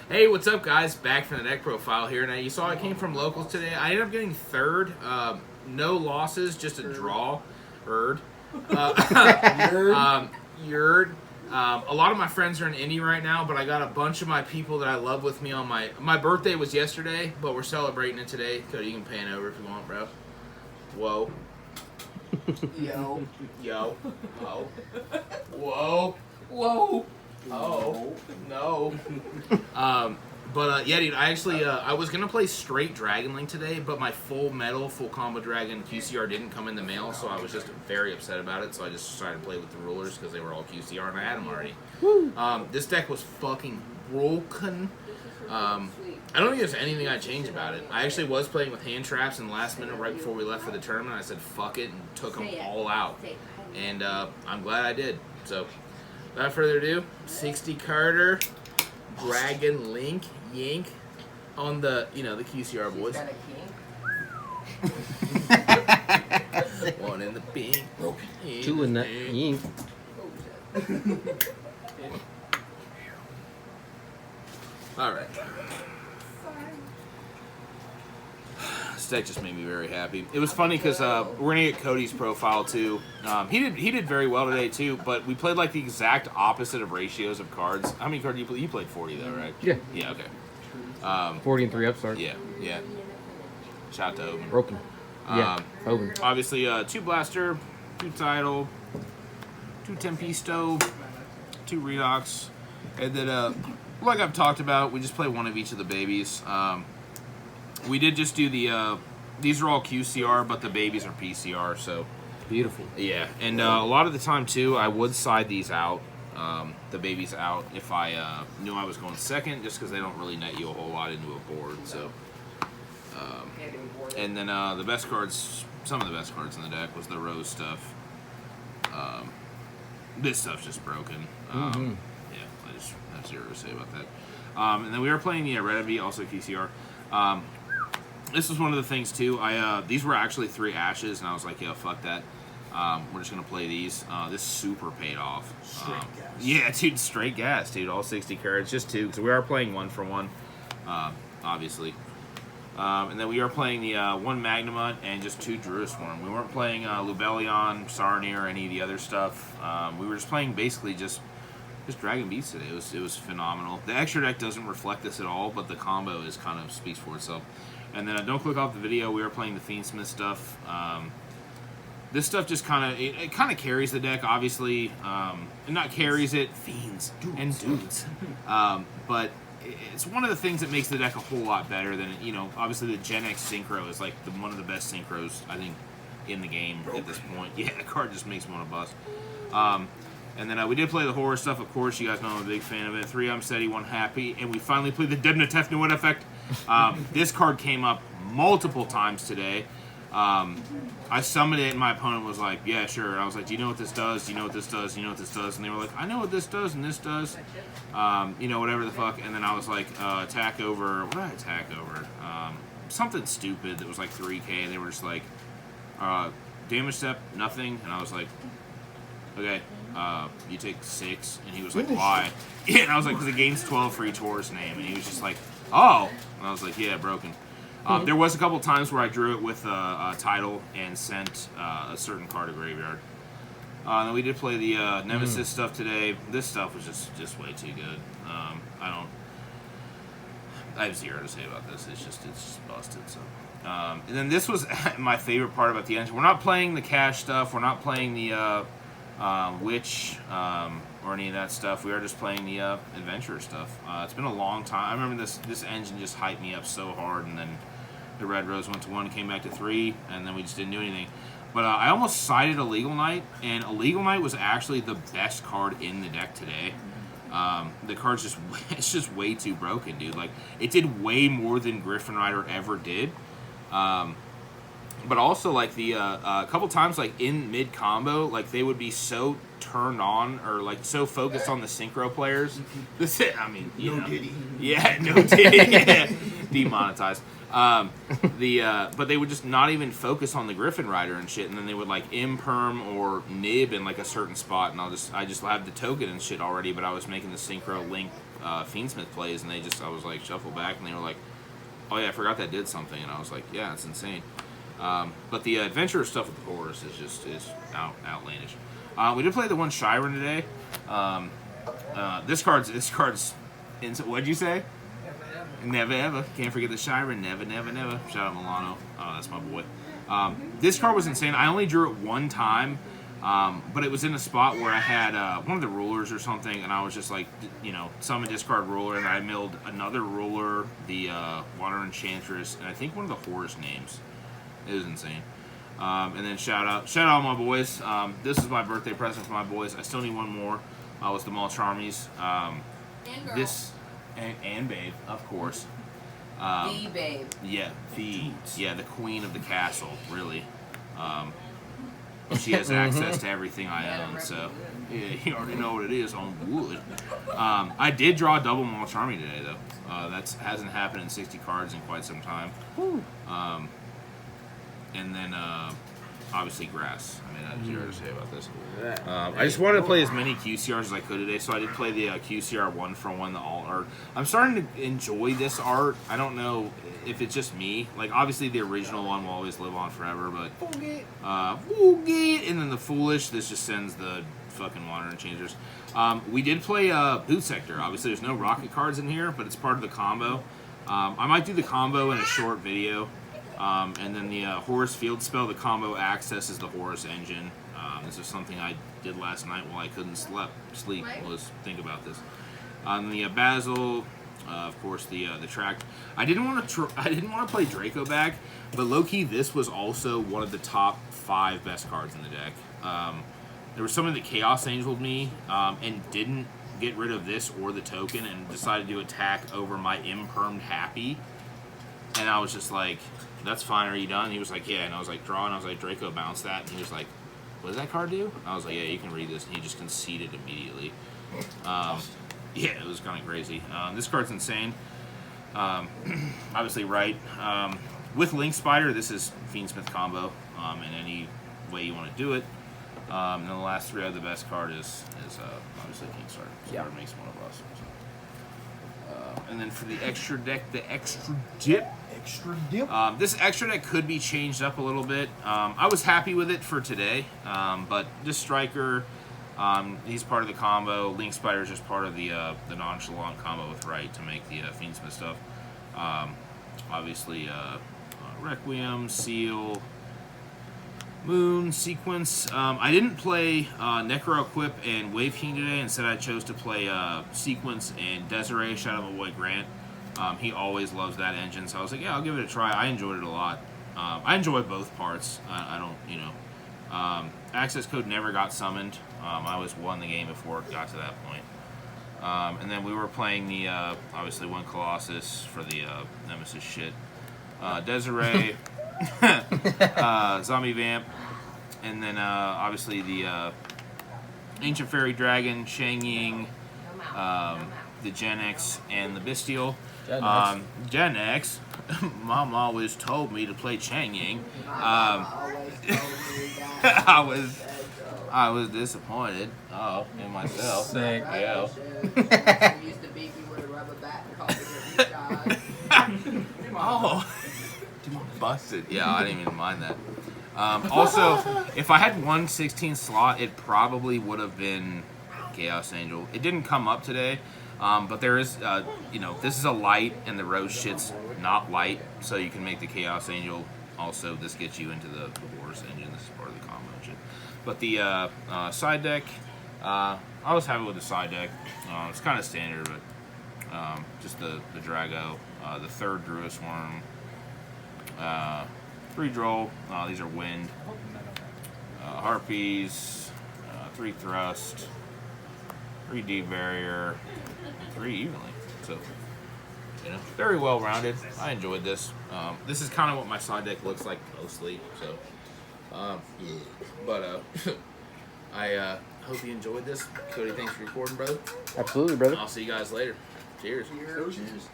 Hey, what's up, guys? Back from the deck profile here. Now, you saw I came from locals today. I ended up getting third. No losses, just a draw. Yerd. Yerd. A lot of my friends are in Indy right now, but I got a bunch of my people that I love with me on my birthday was yesterday, but we're celebrating it today. Cody, you can pan over if you want, bro. Whoa. Yo. Yo. Oh. Whoa. Whoa. Oh. No. Yeah, dude, I actually, I was going to play straight Dragon Link today, but my full metal, full combo Dragon QCR didn't come in the mail, so I was just very upset about it, so I just decided to play with the rulers because they were all QCR, and I had them already. This deck was fucking broken. I don't think there's anything I'd change about it. I actually was playing with hand traps, and last minute, right before we left for the tournament, I said, fuck it, and took them all out. And I'm glad I did. So, without further ado, 60 Carter, Dragon Link, Yank, on the, the QCR boys. One in the pink, two in the Yank. Alright. This deck just made me very happy. It was funny because we're gonna get Cody's profile too. He did very well today too, but we played like the exact opposite of ratios of cards. How many cards you played? You played 40 though, right? Yeah. Yeah. Okay. 40 and 3 upstart. Yeah. Shout out to Oben. Broken. Yeah. Oben. Obviously, 2 Blaster, 2 Tidal, 2 Tempesto, 2 Redox, and then like I've talked about, we just play one of each of the babies. We did just do the, these are all QCR, but the babies are PCR, so. Beautiful. Yeah, and a lot of the time, too, I would side these out, the babies out, if I knew I was going second, just because they don't really net you a whole lot into a board, so. And then the best cards, some of the best cards in the deck was the Rose stuff. This stuff's just broken. Yeah, I just have zero to say about that. And then we were playing the Red Envy, also QCR. This was one of the things too. These were actually 3 ashes, and I was like, "Yeah, fuck that. We're just gonna play these." This super paid off. Straight gas. Yeah, dude, straight gas, dude. All 60 cards, just 2, because we are playing 1 for 1, obviously. And then we are playing the 1 Magnamut and just 2 Druisform. We weren't playing Lubellion, Sarnier, or any of the other stuff. We were just playing basically just Dragon Beasts today. It was phenomenal. The extra deck doesn't reflect this at all, but the combo is kind of speaks for itself. And then don't click off the video. We are playing the Fiendsmith stuff. This stuff just kind of it kind of carries the deck, obviously. And not carries it, fiends and dudes. But it's one of the things that makes the deck a whole lot better than obviously the Gen X Synchro is like one of the best synchros I think in the game at this point. Yeah, the card just makes me want to bust. And then we did play the Horus stuff, of course. You guys know I'm a big fan of it. 3 Steady, 1 Happy. And we finally played the Debna Tefnuit effect. This card came up multiple times today. I summoned it, and my opponent was like, yeah, sure. And I was like, do you know what this does? Do you know what this does? Do you know what this does? And they were like, I know what this does and this does. Whatever the fuck. And then I was like, attack over. What did I attack over? Something stupid that was like 3K. And they were just like, damage step, nothing. And I was like, okay. You take 6, and he was like, why? Yeah, and I was like, because it gains 12 for each Horus name, and he was just like, oh, and I was like, yeah, broken. There was a couple times where I drew it with a title and sent a certain card to graveyard. And then we did play the Nemesis stuff today. This stuff was just way too good. I have zero to say about this. It's just busted. So, and then this was my favorite part about the engine. We're not playing the cash stuff. We're not playing the Witch, or any of that stuff. We are just playing the adventurer stuff. It's been a long time. I remember this engine just hyped me up so hard, and then the Red Rose went to 1, came back to 3, and then we just didn't do anything. But I almost sided Illegal Knight, and Illegal Knight was actually the best card in the deck today. The card's it's just way too broken, dude. Like, it did way more than Griffin Rider ever did. But also, like, the a couple times, like, in mid-combo, like, they would be so turned on or, like, so focused on the synchro players. This is, I mean, you know. Diddy. Yeah, no Diddy. Yeah. Demonetized. But they would just not even focus on the Griffin Rider and shit, and then they would, like, imperm or nib in, like, a certain spot, and I just have the token and shit already, but I was making the synchro link Fiendsmith plays, and I was like, shuffle back, and they were like, oh yeah, I forgot that did something, and I was like, yeah, it's insane. But the adventure stuff with the Horus is outlandish. We did play the one Shyren today. This card's what'd you say? Never ever. Can't forget the Shyren. Never, never, never. Shout out Milano. Oh, that's my boy. This card was insane. I only drew it one time, but it was in a spot where I had one of the rulers or something, and I was just like, summon discard ruler, and I milled another ruler, the Water Enchantress, and I think one of the Horus names. It was insane. And then shout out my boys. This is my birthday present for my boys. I still need one more. Was the Mall Charmies. And girl. And Babe, of course. The Babe. Yeah, the queen of the castle, really. She has access to everything I own, so yeah, you already know what it is on wood. I did draw a double Mall Charming today, though. That hasn't happened in 60 cards in quite some time. And then, obviously, grass. I mean, I have zero to say about this. I just wanted to play as many QCRs as I could today, so I did play the QCR 1-for-1, the alt art. I'm starting to enjoy this art. I don't know if it's just me. Like, obviously, the original one will always live on forever, but... Fugate! And then the Foolish, this just sends the fucking Water Enchanters. We did play Boot Sector. Obviously, there's no rocket cards in here, but it's part of the combo. I might do the combo in a short video. And then the Horus Field Spell, the combo accesses the Horus engine. This is something I did last night while I couldn't sleep. Was think about this. The Basil, of course, the track. I didn't want to play Draco back, but low key this was also one of the top 5 best cards in the deck. There was something that Chaos Angeled me and didn't get rid of this or the token and decided to attack over my Impermed Happy, and I was just like, that's fine, are you done? And he was like, yeah, and I was like, draw, and I was like, Draco bounced that, and he was like, what does that card do? And I was like, yeah, you can read this, and he just conceded immediately. Yeah, it was kind of crazy. This card's insane. Obviously, right. With Link Spider, this is Fiendsmith combo in any way you want to do it. And then the last 3 of the best card is obviously Kickstarter. So it makes one of us. So. And then for the extra deck, the extra dip. This extra deck could be changed up a little bit. I was happy with it for today, but this Striker, he's part of the combo. Link Spider is just part of the nonchalant combo with Right to make the Fiendsmith stuff. Obviously, Requiem, Seal, Moon, Sequence. I didn't play Necro Equip and Wave King today. Instead, I chose to play Sequence and Desiree. Shout out my boy Grant. He always loves that engine, so I was like, yeah, I'll give it a try. I enjoyed it a lot. I enjoy both parts. I don't, access code never got summoned. I always won the game before it got to that point. And then we were playing the, obviously, one Colossus for the Nemesis shit. Desiree, Zombie Vamp, and then, obviously, the Ancient Fairy Dragon, Shang Ying, the Gen X, and the Bestial. Gen X. Mom always told me to play Chang Ying. I was disappointed. In myself. Sick. Yeah. Used to beat me with a rubber bat and called it a Oh. Busted. Yeah, I didn't even mind that. Also, if I had 1/16 slot, it probably would have been Chaos Angel. It didn't come up today. But there is, this is a light, and the rose shit's not light, so you can make the Chaos Angel. Also, this gets you into the Horus engine. This is part of the combo shit. But the side deck, I was happy with the side deck. It's kind of standard, but just the Drago, the 3rd Druid Swarm, 3 Droll. These are Wind. Harpies, 3 Thrust, 3 Deep Barrier, 3 Evenly. So, very well rounded. I enjoyed this. This is kind of what my side deck looks like mostly. So, I hope you enjoyed this. Cody, thanks for recording, brother. Absolutely, brother. I'll see you guys later. Cheers. Cheers.